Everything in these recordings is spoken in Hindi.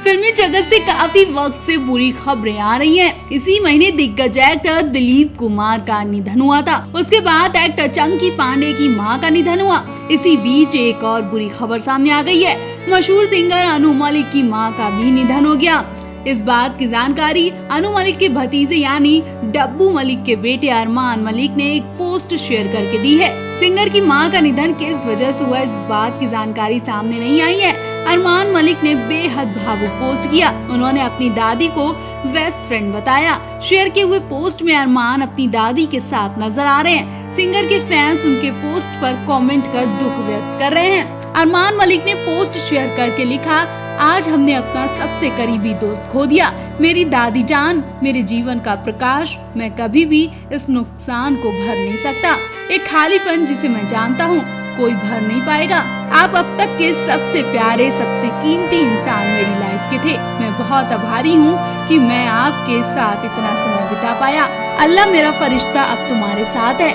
फिल्मी जगत से काफी वक्त से बुरी खबरें आ रही हैं। इसी महीने दिग्गज एक्टर दिलीप कुमार का निधन हुआ था। उसके बाद एक्टर चंकी पांडे की मां का निधन हुआ। इसी बीच एक और बुरी खबर सामने आ गई है। मशहूर सिंगर अनु मलिक की मां का भी निधन हो गया। इस बात की जानकारी अनु मलिक के भतीजे यानी डब्बू मलिक के बेटे अरमान मलिक ने एक पोस्ट शेयर करके दी है। सिंगर की मां का निधन किस वजह से हुआ, इस बात की जानकारी सामने नहीं आई है। अरमान मलिक ने बेहद भावुक पोस्ट किया। उन्होंने अपनी दादी को बेस्ट फ्रेंड बताया। शेयर किए हुए पोस्ट में अरमान अपनी दादी के साथ नजर आ रहे हैं। सिंगर के फैंस उनके पोस्ट पर कमेंट कर दुख व्यक्त कर रहे हैं। अरमान मलिक ने पोस्ट शेयर करके लिखा, आज हमने अपना सबसे करीबी दोस्त खो दिया। मेरी दादी जान, मेरे जीवन का प्रकाश। मैं कभी भी इस नुकसान को भर नहीं सकता। एक खालीपन जिसे मैं जानता हूँ कोई भर नहीं पाएगा। आप अब तक के सबसे प्यारे, सबसे कीमती इंसान मेरी लाइफ के थे। मैं बहुत आभारी हूँ कि मैं आपके साथ इतना समय बिता पाया। अल्लाह मेरा फरिश्ता अब तुम्हारे साथ है।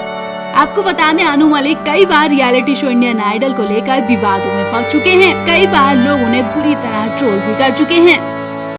आपको बता दें, अनु मलिक कई बार रियलिटी शो इंडियन आइडल को लेकर विवादों में फंस चुके हैं। कई बार लोग उन्हें बुरी तरह ट्रोल भी कर चुके हैं।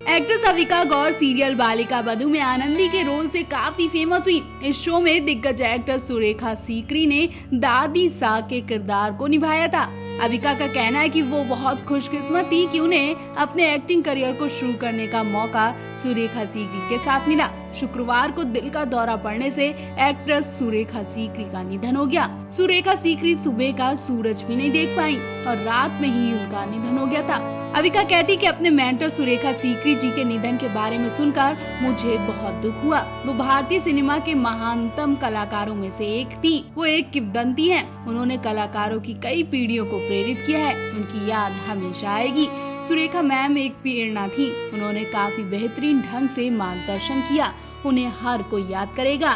एक्ट्रेस अविका गौर सीरियल बालिका बधू में आनंदी के रोल से काफी फेमस हुई। इस शो में दिग्गज एक्टर सुरेखा सीकरी ने दादी सा के किरदार को निभाया था। अविका का कहना है कि वो बहुत खुशकिस्मत थी कि उन्हें अपने एक्टिंग करियर को शुरू करने का मौका सुरेखा सीकरी के साथ मिला। शुक्रवार को दिल का दौरा पड़ने से एक्ट्रेस सुरेखा सीकरी का निधन हो गया। सुरेखा सीकरी सुबह का सूरज भी नहीं देख पाई और रात में ही उनका निधन हो गया था। अविका कहती कि अपने मेंटर सुरेखा सीकरी जी के निधन के बारे में सुनकर मुझे बहुत दुख हुआ। वो भारतीय सिनेमा के महानतम कलाकारों में से एक थी। वो एक किंवदंती हैं। उन्होंने कलाकारों की कई पीढ़ियों को प्रेरित किया है। उनकी याद हमेशा आएगी। सुरेखा मैम एक प्रेरणा थी। उन्होंने काफी बेहतरीन ढंग से मार्गदर्शन किया। उन्हें हर कोई याद करेगा।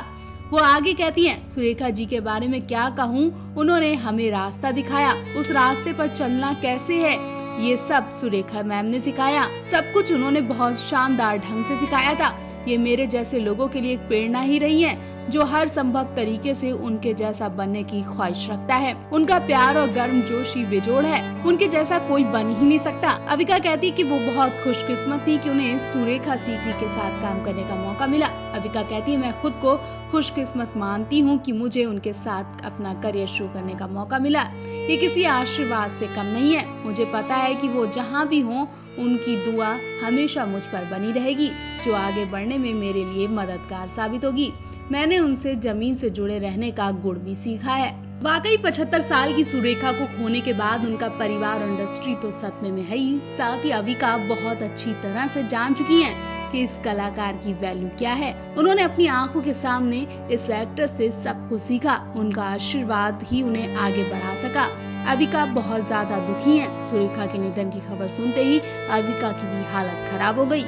वो आगे कहती हैं, सुरेखा जी के बारे में क्या कहूँ, उन्होंने हमें रास्ता दिखाया। उस रास्ते पर चलना कैसे है ये सब सुरेखा मैम ने सिखाया। सब कुछ उन्होंने बहुत शानदार ढंग से सिखाया था। ये मेरे जैसे लोगों के लिए एक प्रेरणा ही रही है, जो हर संभव तरीके से उनके जैसा बनने की ख्वाहिश रखता है। उनका प्यार और गर्मजोशी बेजोड़ है। उनके जैसा कोई बन ही नहीं सकता। अविका कहती कि वो बहुत खुशकिस्मत थी कि उन्हें सुरेखा सीकरी के साथ काम करने का मौका मिला। अविका कहती है, मैं खुद को खुशकिस्मत मानती हूँ कि मुझे उनके साथ अपना करियर शुरू करने का मौका मिला। ये किसी आशीर्वाद से कम नहीं है। मुझे पता है कि वो जहाँ भी हों, उनकी दुआ हमेशा मुझ पर बनी रहेगी, जो आगे बढ़ने में मेरे लिए मददगार साबित होगी। मैंने उनसे जमीन से जुड़े रहने का गुण भी सीखा है। वाकई 75 साल की सुरेखा को खोने के बाद उनका परिवार और इंडस्ट्री तो सदमे में है ही, साथ ही अविका बहुत अच्छी तरह से जान चुकी हैं कि इस कलाकार की वैल्यू क्या है। उन्होंने अपनी आंखों के सामने इस एक्टर से सब कुछ सीखा। उनका आशीर्वाद ही उन्हें आगे बढ़ा सका। अविका बहुत ज्यादा दुखी हैं। सुरेखा के निधन की खबर सुनते ही अविका की भी हालत खराब हो गई।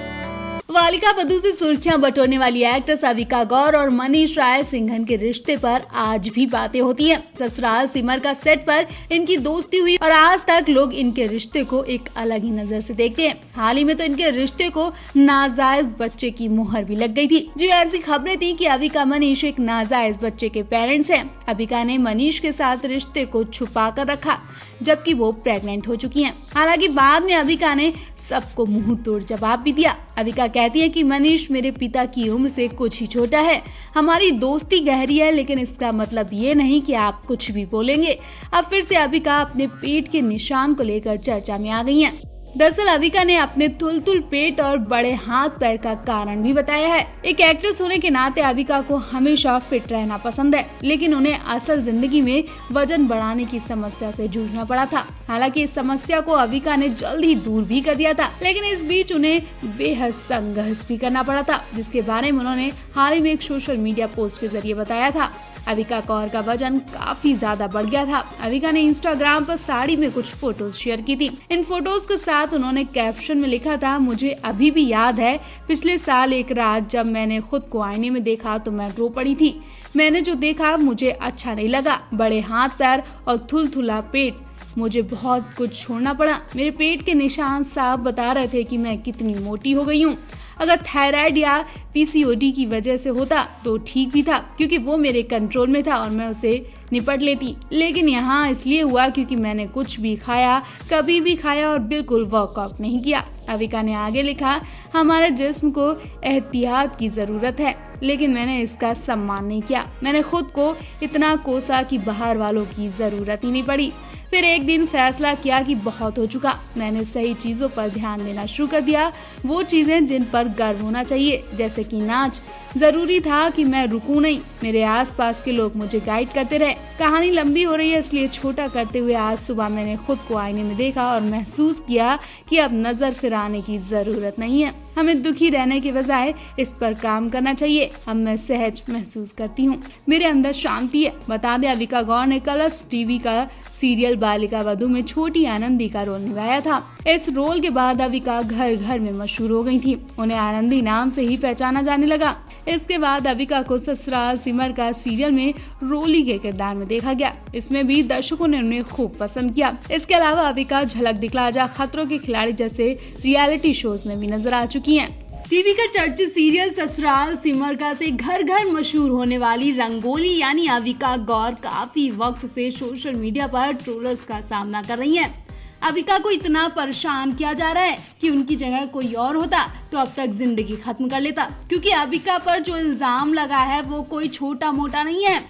बालिका बधू से सुर्खियां बटोरने वाली एक्ट्रेस अविका गौर और मनीष राय सिंघन के रिश्ते पर आज भी बातें होती हैं। ससुराल सिमर का सेट पर इनकी दोस्ती हुई और आज तक लोग इनके रिश्ते को एक अलग ही नजर से देखते हैं। हाल ही में तो इनके रिश्ते को नाजायज बच्चे की मुहर भी लग गई थी। जी, ऐसी खबरें थी कि अविका मनीष एक नाजायज बच्चे के पेरेंट्स हैं। अविका ने मनीष के साथ रिश्ते को छुपा कर रखा, जबकि वो प्रेग्नेंट हो चुकी हैं। हालांकि बाद में अविका ने सबको मुंह तोड़ जवाब भी दिया। अविका कहती है कि मनीष मेरे पिता की उम्र से कुछ ही छोटा है। हमारी दोस्ती गहरी है, लेकिन इसका मतलब ये नहीं कि आप कुछ भी बोलेंगे। अब फिर से अविका अपने पेट के निशान को लेकर चर्चा में आ गई हैं। दरअसल अविका ने अपने तुलतुल पेट और बड़े हाथ पैर का कारण भी बताया है। एक एक्ट्रेस होने के नाते अविका को हमेशा फिट रहना पसंद है, लेकिन उन्हें असल जिंदगी में वजन बढ़ाने की समस्या से जूझना पड़ा था। हालांकि इस समस्या को अविका ने जल्द ही दूर भी कर दिया था, लेकिन इस बीच उन्हें बेहद संघर्ष भी करना पड़ा था, जिसके बारे में उन्होंने हाल ही में एक सोशल मीडिया पोस्ट के जरिए बताया था। अविका गौर का वजन काफी ज्यादा बढ़ गया था। अविका ने इंस्टाग्राम पर साड़ी में कुछ फोटोज शेयर की थी। इन फोटोज के साथ उन्होंने कैप्शन में लिखा था, मुझे अभी भी याद है पिछले साल एक रात जब मैंने खुद को आईने में देखा तो मैं रो पड़ी थी। मैंने जो देखा मुझे अच्छा नहीं लगा। बड़े हाथ पैर और थुलथुला पेट, मुझे बहुत कुछ छोड़ना पड़ा। मेरे पेट के निशान साफ बता रहे थे कि मैं कितनी मोटी हो गई हूँ। अगर थायराइड या पीसीओडी की वजह से होता तो ठीक भी था, क्योंकि वो मेरे कंट्रोल में था और मैं उसे निपट लेती। लेकिन यहाँ इसलिए हुआ क्योंकि मैंने कुछ भी खाया, कभी भी खाया और बिल्कुल वर्कआउट नहीं किया। अविका ने आगे लिखा, हमारे जिस्म को एहतियात की जरूरत है, लेकिन मैंने इसका सम्मान नहीं किया। मैंने खुद को इतना कोसा कि बाहर वालों की जरूरत ही नहीं पड़ी। फिर एक दिन फैसला किया कि बहुत हो चुका। मैंने सही चीजों पर ध्यान देना शुरू कर दिया, वो चीजें जिन पर गर्व होना चाहिए, जैसे कि नाच। जरूरी था कि मैं रुकूं नहीं, मेरे आसपास के लोग मुझे गाइड करते रहे। कहानी लंबी हो रही है, इसलिए छोटा करते हुए आज सुबह मैंने खुद को आईने में देखा और महसूस किया कि अब नजर फिराने की जरूरत नहीं है। हमें दुखी रहने के बजाय इस पर काम करना चाहिए। अब मैं सहज महसूस करती हूँ, मेरे अंदर शांति है। बता दें, अविका गौर ने कलर्स टीवी का सीरियल बालिका वधू में छोटी आनंदी का रोल निभाया था। इस रोल के बाद अविका घर घर में मशहूर हो गई थी। उन्हें आनंदी नाम से ही पहचाना जाने लगा। इसके बाद अविका को ससुराल सिमर का सीरियल में रोली के किरदार में देखा गया। इसमें भी दर्शकों ने उन्हें खूब पसंद किया। इसके अलावा अविका झलक दिखला जा, खतरों के खिलाड़ी जैसे रियलिटी शोज में भी नजर आ चुकी हैं। टीवी का चर्चित सीरियल ससुराल सिमर का से घर घर मशहूर होने वाली रंगोली यानी अविका गौर काफी वक्त से सोशल मीडिया पर ट्रोलर्स का सामना कर रही हैं। अविका को इतना परेशान किया जा रहा है कि उनकी जगह कोई और होता तो अब तक जिंदगी खत्म कर लेता, क्योंकि अविका पर जो इल्जाम लगा है वो कोई छोटा मोटा नहीं है।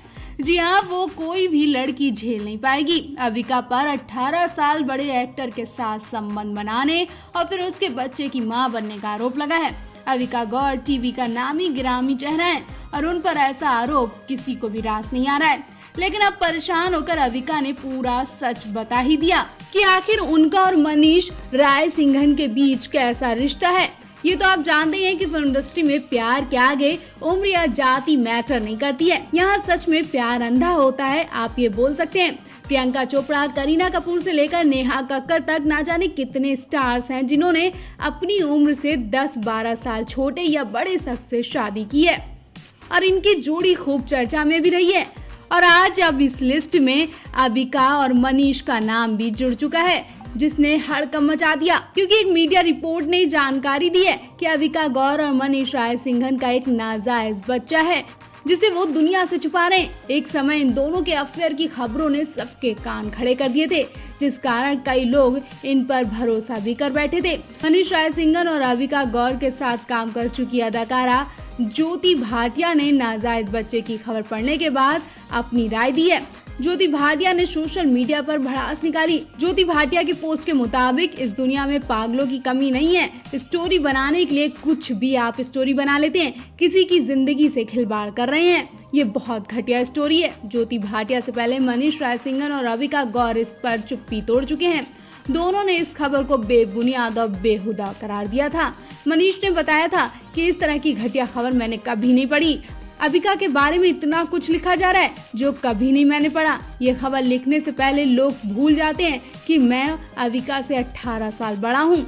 जी हाँ, वो कोई भी लड़की झेल नहीं पाएगी। अविका पर 18 साल बड़े एक्टर के साथ संबंध बनाने और फिर उसके बच्चे की मां बनने का आरोप लगा है। अविका गौर टीवी का नामी गिरामी चेहरा है और उन पर ऐसा आरोप किसी को भी रास नहीं आ रहा है। लेकिन अब परेशान होकर अविका ने पूरा सच बता ही दिया कि आखिर उनका और मनीष रायसिंघन के बीच कैसा रिश्ता है। ये तो आप जानते हैं कि फिल्म इंडस्ट्री में प्यार के आगे उम्र या जाति मैटर नहीं करती है। यहाँ सच में प्यार अंधा होता है, आप ये बोल सकते हैं। प्रियंका चोपड़ा, करीना कपूर से लेकर नेहा कक्कड़ तक ना जाने कितने स्टार्स हैं जिन्होंने अपनी उम्र से 10-12 साल छोटे या बड़े शख्स से शादी की है और इनकी जोड़ी खूब चर्चा में भी रही है। और आज अब इस लिस्ट में अविका और मनीष का नाम भी जुड़ चुका है, जिसने हड़कंप मचा दिया, क्योंकि एक मीडिया रिपोर्ट ने जानकारी दी है कि अविका गौर और मनीष रायसिंघन का एक नाजायज बच्चा है जिसे वो दुनिया से छुपा रहे हैं। एक समय इन दोनों के अफेयर की खबरों ने सबके कान खड़े कर दिए थे, जिस कारण कई लोग इन पर भरोसा भी कर बैठे थे। मनीष रायसिंघन और अविका गौर के साथ काम कर चुकी अदाकारा ज्योति भाटिया ने नाजायज बच्चे की खबर पढ़ने के बाद अपनी राय दी है। ज्योति भाटिया ने सोशल मीडिया पर भड़ास निकाली। ज्योति भाटिया की पोस्ट के मुताबिक इस दुनिया में पागलों की कमी नहीं है। स्टोरी बनाने के लिए कुछ भी आप स्टोरी बना लेते हैं, किसी की जिंदगी से खिलवाड़ कर रहे हैं। ये बहुत घटिया स्टोरी है। ज्योति भाटिया से पहले मनीष रायसिंघन और अविका गौर इस पर चुप्पी तोड़ चुके हैं। दोनों ने इस खबर को बेबुनियाद और बेहुदा करार दिया था। मनीष ने बताया था कि इस तरह की घटिया खबर मैंने कभी नहीं पढ़ी। अविका के बारे में इतना कुछ लिखा जा रहा है जो कभी नहीं मैंने पढ़ा। ये खबर लिखने से पहले लोग भूल जाते हैं कि मैं अविका से 18 साल बड़ा हूँ।